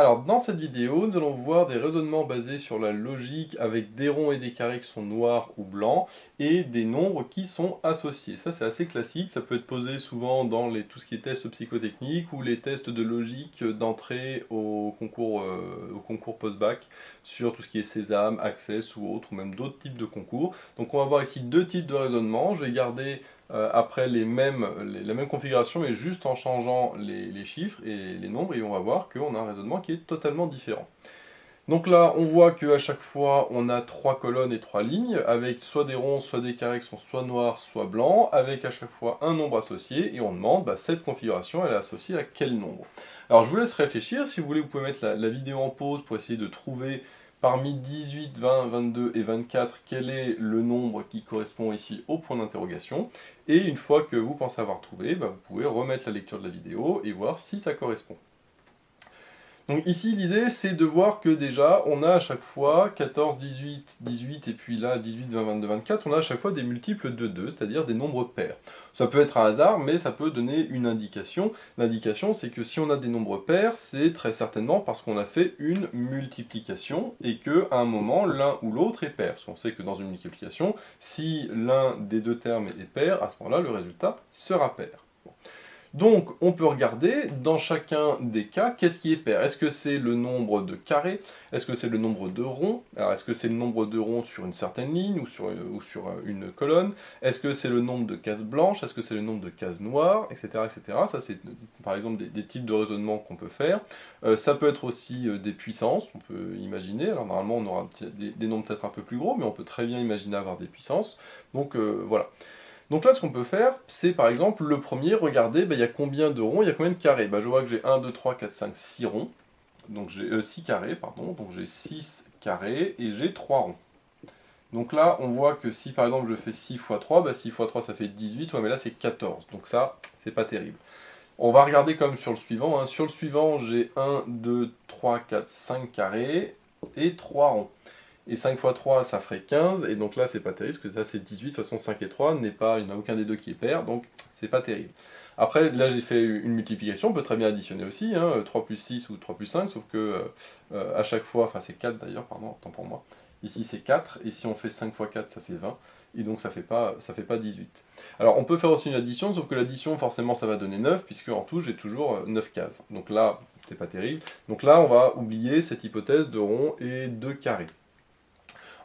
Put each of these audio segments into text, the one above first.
Alors, dans cette vidéo, nous allons voir des raisonnements basés sur la logique avec des ronds et des carrés qui sont noirs ou blancs et des nombres qui sont associés. Ça, c'est assez classique. Ça peut être posé souvent dans tout ce qui est tests psychotechniques ou les tests de logique d'entrée au concours post-bac sur tout ce qui est Sésame, Access ou autre, ou même d'autres types de concours. Donc, on va voir ici deux types de raisonnements. Je vais garder après la même configuration, mais juste en changeant les chiffres et les nombres, et on va voir qu'on a un raisonnement qui est totalement différent. Donc là, on voit qu'à chaque fois, on a trois colonnes et trois lignes, avec soit des ronds, soit des carrés qui sont soit noirs, soit blancs, avec à chaque fois un nombre associé, et on demande, cette configuration, elle est associée à quel nombre? Alors je vous laisse réfléchir, si vous voulez, vous pouvez mettre la vidéo en pause pour essayer de trouver parmi 18, 20, 22 et 24, quel est le nombre qui correspond ici au point d'interrogation. Et une fois que vous pensez avoir trouvé, vous pouvez remettre la lecture de la vidéo et voir si ça correspond. Donc ici, l'idée, c'est de voir que déjà, on a à chaque fois 14, 18, 18, et puis là, 18, 20, 22, 24, on a à chaque fois des multiples de 2, c'est-à-dire des nombres pairs. Ça peut être un hasard, mais ça peut donner une indication. L'indication, c'est que si on a des nombres pairs, c'est très certainement parce qu'on a fait une multiplication, et qu'à un moment, l'un ou l'autre est pair. Parce qu'on sait que dans une multiplication, si l'un des deux termes est pair, à ce moment-là, le résultat sera pair. Donc, on peut regarder dans chacun des cas, qu'est-ce qui est pair? Est-ce que c'est le nombre de carrés? Est-ce que c'est le nombre de ronds? Alors, est-ce que c'est le nombre de ronds sur une certaine ligne ou sur une colonne? Est-ce que c'est le nombre de cases blanches? Est-ce que c'est le nombre de cases noires? Etc. etc. Ça, c'est par exemple des types de raisonnements qu'on peut faire. Ça peut être aussi des puissances, on peut imaginer. Alors, normalement, on aura des nombres peut-être un peu plus gros, mais on peut très bien imaginer avoir des puissances. Donc, voilà. Donc là, ce qu'on peut faire, c'est par exemple le premier, regardez, il y a combien de ronds, il y a combien de carrés? Je vois que j'ai 1, 2, 3, 4, 5, 6 ronds. Donc j'ai 6 carrés, pardon. Donc j'ai 6 carrés et j'ai 3 ronds. Donc là, on voit que si par exemple je fais 6 fois 3, 6 fois 3 ça fait 18, ouais, mais là c'est 14. Donc ça, c'est pas terrible. On va regarder comme sur le suivant. Hein. Sur le suivant, j'ai 1, 2, 3, 4, 5 carrés et 3 ronds. Et 5 fois 3, ça ferait 15, et donc là, c'est pas terrible, parce que ça, c'est 18, de toute façon, 5 et 3, il n'y en a aucun des deux qui est pair, donc c'est pas terrible. Après, là, j'ai fait une multiplication, on peut très bien additionner aussi, 3 plus 6 ou 3 plus 5, sauf que à chaque fois, enfin c'est 4 d'ailleurs, pardon, tant pour moi, ici c'est 4, et si on fait 5 fois 4, ça fait 20, et donc ça fait pas 18. Alors, on peut faire aussi une addition, sauf que l'addition, forcément, ça va donner 9, puisque en tout, j'ai toujours 9 cases. Donc là, c'est pas terrible. Donc là, on va oublier cette hypothèse de rond et de carré.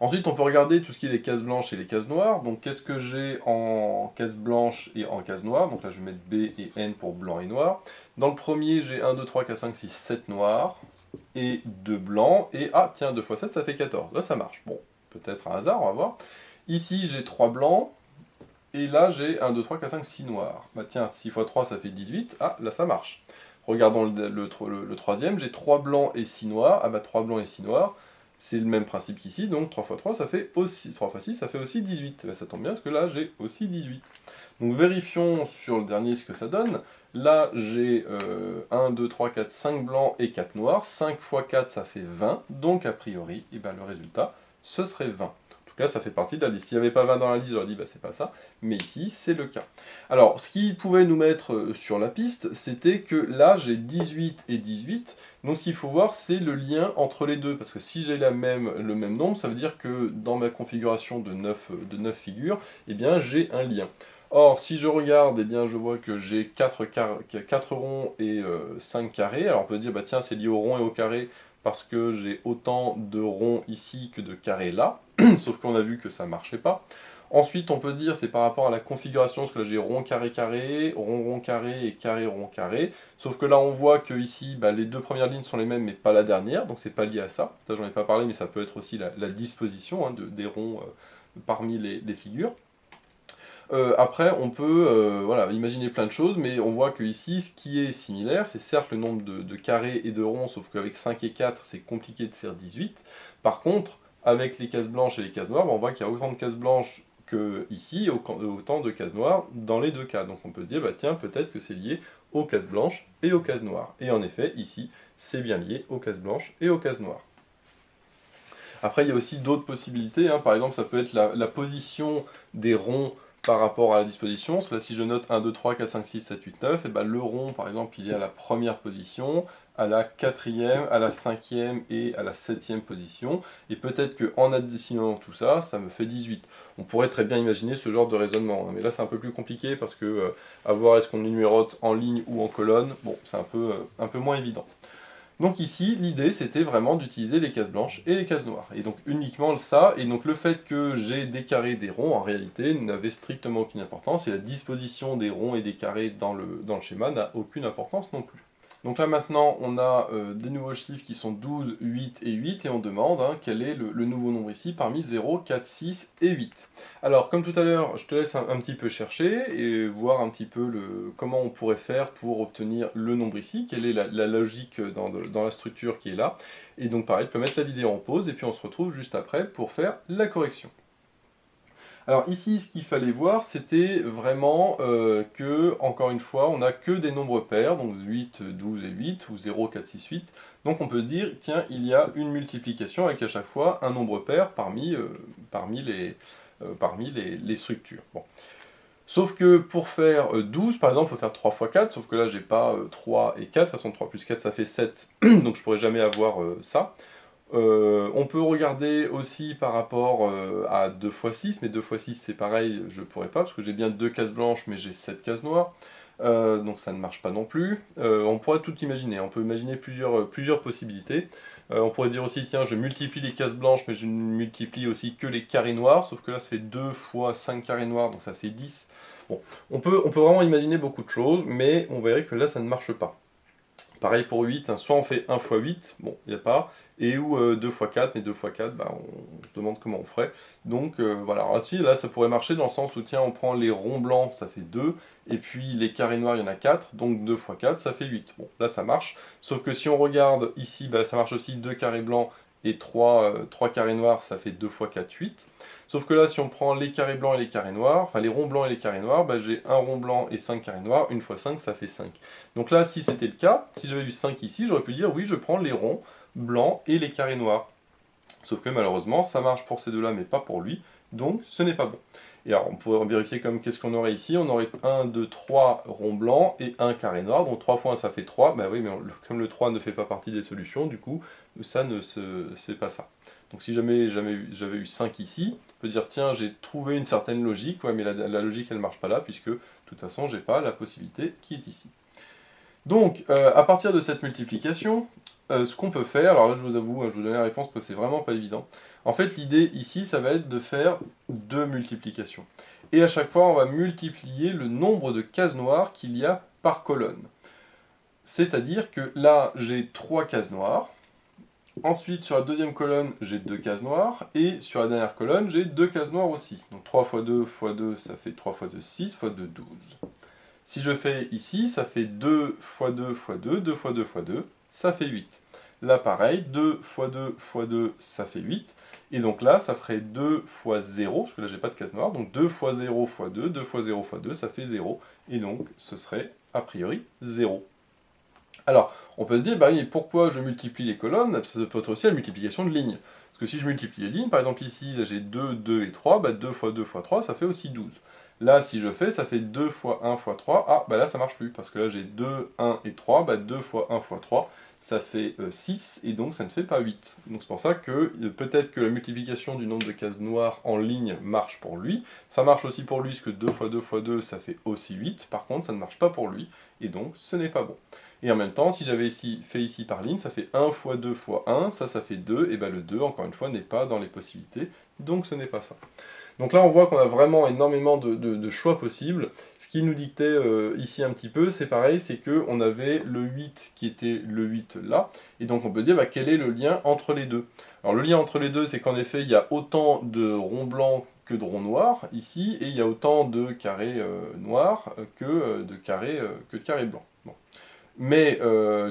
Ensuite, on peut regarder tout ce qui est les cases blanches et les cases noires. Donc, qu'est-ce que j'ai en cases blanches et en cases noires? Donc là, je vais mettre B et N pour blanc et noir. Dans le premier, j'ai 1, 2, 3, 4, 5, 6, 7 noirs et 2 blancs. Et ah, tiens, 2 fois 7, ça fait 14. Là, ça marche. Bon, peut-être un hasard, on va voir. Ici, j'ai 3 blancs. Et là, j'ai 1, 2, 3, 4, 5, 6 noirs. Tiens, 6 fois 3, ça fait 18. Ah, là, ça marche. Regardons le troisième, j'ai 3 blancs et 6 noirs. Ah 3 blancs et 6 noirs. C'est le même principe qu'ici, donc 3 fois 3, ça fait aussi, 3 fois 6, ça fait aussi 18. Ça tombe bien, parce que là, j'ai aussi 18. Donc vérifions sur le dernier ce que ça donne. Là, j'ai 1, 2, 3, 4, 5 blancs et 4 noirs. 5 fois 4, ça fait 20. Donc, a priori, le résultat, ce serait 20. En tout cas, ça fait partie de la liste. S'il n'y avait pas 20 dans la liste, j'aurais dit, c'est pas ça. Mais ici, c'est le cas. Alors, ce qui pouvait nous mettre sur la piste, c'était que là, j'ai 18 et 18. Donc, ce qu'il faut voir, c'est le lien entre les deux. Parce que si j'ai le même nombre, ça veut dire que dans ma configuration de 9 figures, j'ai un lien. Or, si je regarde, je vois que j'ai 4 ronds et 5 carrés. Alors, on peut dire, tiens, c'est lié au rond et au carré, parce que j'ai autant de ronds ici que de carrés là, sauf qu'on a vu que ça ne marchait pas. Ensuite, on peut se dire, c'est par rapport à la configuration, parce que là j'ai rond, carré, carré, rond, rond, carré et carré, rond, carré. Sauf que là, on voit que ici, les deux premières lignes sont les mêmes, mais pas la dernière, donc c'est pas lié à ça. Ça, j'en ai pas parlé, mais ça peut être aussi la disposition des ronds parmi les figures. Après, on peut imaginer plein de choses, mais on voit que ici, ce qui est similaire, c'est certes le nombre de carrés et de ronds, sauf qu'avec 5 et 4, c'est compliqué de faire 18. Par contre, avec les cases blanches et les cases noires, on voit qu'il y a autant de cases blanches que ici, autant de cases noires dans les deux cas. Donc on peut se dire, tiens, peut-être que c'est lié aux cases blanches et aux cases noires. Et en effet, ici, c'est bien lié aux cases blanches et aux cases noires. Après, il y a aussi d'autres possibilités. Par exemple, ça peut être la position des ronds par rapport à la disposition. Parce que là, si je note 1, 2, 3, 4, 5, 6, 7, 8, 9, le rond, par exemple, il est à la première position, à la 4e, à la 5e et à la 7e position. Et peut-être qu'en additionnant tout ça, ça me fait 18. On pourrait très bien imaginer ce genre de raisonnement, hein. Mais là c'est un peu plus compliqué parce que à voir est-ce qu'on numérote en ligne ou en colonne, bon c'est un peu moins évident. Donc ici, l'idée c'était vraiment d'utiliser les cases blanches et les cases noires. Et donc uniquement ça, et donc le fait que j'ai des carrés, des ronds, en réalité, n'avait strictement aucune importance, et la disposition des ronds et des carrés dans le schéma n'a aucune importance non plus. Donc là maintenant, on a des nouveaux chiffres qui sont 12, 8 et 8, et on demande quel est le nouveau nombre ici parmi 0, 4, 6 et 8. Alors comme tout à l'heure, je te laisse un petit peu chercher et voir un petit peu comment on pourrait faire pour obtenir le nombre ici, quelle est la logique dans la structure qui est là. Et donc pareil, tu peux mettre la vidéo en pause et puis on se retrouve juste après pour faire la correction. Alors ici, ce qu'il fallait voir, c'était vraiment que, encore une fois, on n'a que des nombres pairs, donc 8, 12 et 8, ou 0, 4, 6, 8. Donc on peut se dire, tiens, il y a une multiplication avec à chaque fois un nombre pair parmi les structures. Bon. Sauf que pour faire 12, par exemple, il faut faire 3 fois 4, sauf que là, j'ai pas 3 et 4, de toute façon 3 plus 4, ça fait 7, donc je pourrais jamais avoir ça. On peut regarder aussi par rapport à 2 fois 6, mais 2 fois 6 c'est pareil, je ne pourrais pas, parce que j'ai bien 2 cases blanches, mais j'ai 7 cases noires, donc ça ne marche pas non plus. On pourrait tout imaginer, on peut imaginer plusieurs possibilités. On pourrait dire aussi, tiens, je multiplie les cases blanches, mais je ne multiplie aussi que les carrés noirs, sauf que là ça fait 2 fois 5 carrés noirs, donc ça fait 10. Bon, on peut vraiment imaginer beaucoup de choses, mais on verrait que là ça ne marche pas. Pareil pour 8, soit on fait 1 fois 8, bon, il n'y a pas, et ou 2 fois 4, mais 2 fois 4, bah, on se demande comment on ferait. Donc voilà, alors là ça pourrait marcher dans le sens où tiens, on prend les ronds blancs, ça fait 2, et puis les carrés noirs, il y en a 4, donc 2 fois 4, ça fait 8. Bon, là ça marche, sauf que si on regarde ici, bah, ça marche aussi 2 carrés blancs et 3 carrés noirs, ça fait 2 fois 4, 8. Sauf que là, si on prend les carrés blancs et les carrés noirs, enfin les ronds blancs et les carrés noirs, bah, j'ai un rond blanc et 5 carrés noirs, une fois 5, ça fait 5. Donc là, si c'était le cas, si j'avais eu 5 ici, j'aurais pu dire oui, je prends les ronds blancs et les carrés noirs. Sauf que malheureusement, ça marche pour ces deux-là, mais pas pour lui, donc ce n'est pas bon. Et alors, on pourrait vérifier comme qu'est-ce qu'on aurait ici. On aurait 1, 2, 3 ronds blancs et un carré noir. Donc 3 fois 1, ça fait 3. Bah oui, mais comme le 3 ne fait pas partie des solutions, du coup, ça ne c'est pas ça. Donc si j'avais eu 5 ici, on peut dire, tiens, j'ai trouvé une certaine logique. Ouais, mais la logique, elle ne marche pas là, puisque de toute façon, j'ai pas la possibilité qui est ici. Donc, à partir de cette multiplication, ce qu'on peut faire, alors là je vous avoue, je vous donne la réponse parce que c'est vraiment pas évident. En fait, l'idée ici, ça va être de faire deux multiplications. Et à chaque fois, on va multiplier le nombre de cases noires qu'il y a par colonne. C'est-à-dire que là, j'ai 3 cases noires. Ensuite, sur la deuxième colonne, j'ai 2 cases noires. Et sur la dernière colonne, j'ai 2 cases noires aussi. Donc 3 fois 2 fois 2, ça fait 3 fois 2, 6 fois 2, 12. Si je fais ici, ça fait 2 fois 2 fois 2, 2 fois 2 fois 2, ça fait 8. Là, pareil, 2 fois 2 fois 2, ça fait 8. Et donc là, ça ferait 2 fois 0, parce que là, j'ai pas de case noire. Donc 2 fois 0 fois 2, 2 fois 0 fois 2, ça fait 0. Et donc, ce serait, a priori, 0. Alors, on peut se dire, bah oui, pourquoi je multiplie les colonnes? Ça peut être aussi la multiplication de lignes. Parce que si je multiplie les lignes, par exemple ici, j'ai 2, 2 et 3, bah 2 fois 2 fois 3, ça fait aussi 12. Là, si je fais, ça fait 2 fois 1 fois 3. Ah, bah là, ça marche plus, parce que là, j'ai 2, 1 et 3. Bah 2 fois 1 fois 3, ça fait 6, et donc ça ne fait pas 8. Donc c'est pour ça que peut-être que la multiplication du nombre de cases noires en ligne marche pour lui. Ça marche aussi pour lui, parce que 2 fois 2 fois 2, ça fait aussi 8. Par contre, ça ne marche pas pour lui, et donc ce n'est pas bon. Et en même temps, si j'avais fait ici par ligne, ça fait 1 fois 2 fois 1, ça fait 2, et bien le 2, encore une fois, n'est pas dans les possibilités, donc ce n'est pas ça. Donc là, on voit qu'on a vraiment énormément de choix possibles. Ce qui nous dictait ici un petit peu, c'est pareil, c'est qu'on avait le 8 qui était le 8 là, et donc on peut dire bah, quel est le lien entre les deux. Alors le lien entre les deux, c'est qu'en effet, il y a autant de ronds blancs que de ronds noirs ici, et il y a autant de carrés noirs que de carrés blancs. Bon. Mais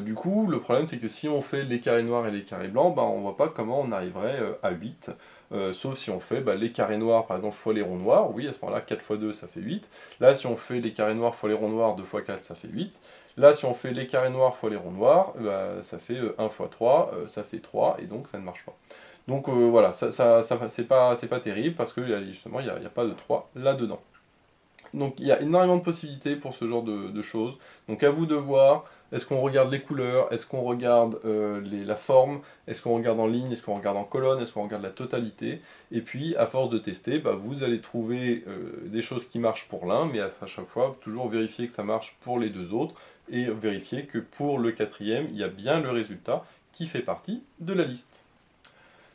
du coup, le problème c'est que si on fait les carrés noirs et les carrés blancs, bah, on ne voit pas comment on arriverait à 8. Sauf si on fait bah, les carrés noirs par exemple fois les ronds noirs, oui à ce moment-là 4 fois 2 ça fait 8. Là si on fait les carrés noirs fois les ronds noirs, 2 fois 4 ça fait 8. Là si on fait les carrés noirs fois les ronds noirs, bah, ça fait 1 fois 3, ça fait 3 et donc ça ne marche pas. Donc voilà, c'est pas terrible parce que justement il n'y a pas de 3 là-dedans. Donc il y a énormément de possibilités pour ce genre de choses. Donc à vous de voir. Est-ce qu'on regarde les couleurs? Est-ce qu'on regarde la forme? Est-ce qu'on regarde en ligne? Est-ce qu'on regarde en colonne? Est-ce qu'on regarde la totalité? Et puis, à force de tester, bah, vous allez trouver des choses qui marchent pour l'un, mais à chaque fois, toujours vérifier que ça marche pour les deux autres, et vérifier que pour le quatrième, il y a bien le résultat qui fait partie de la liste.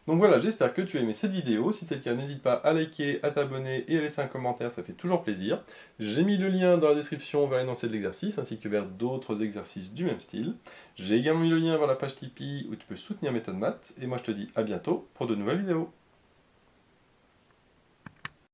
Donc voilà, j'espère que tu as aimé cette vidéo. Si c'est le cas, n'hésite pas à liker, à t'abonner et à laisser un commentaire, ça fait toujours plaisir. J'ai mis le lien dans la description vers l'énoncé de l'exercice, ainsi que vers d'autres exercices du même style. J'ai également mis le lien vers la page Tipeee où tu peux soutenir Méthode Maths. Et moi je te dis à bientôt pour de nouvelles vidéos.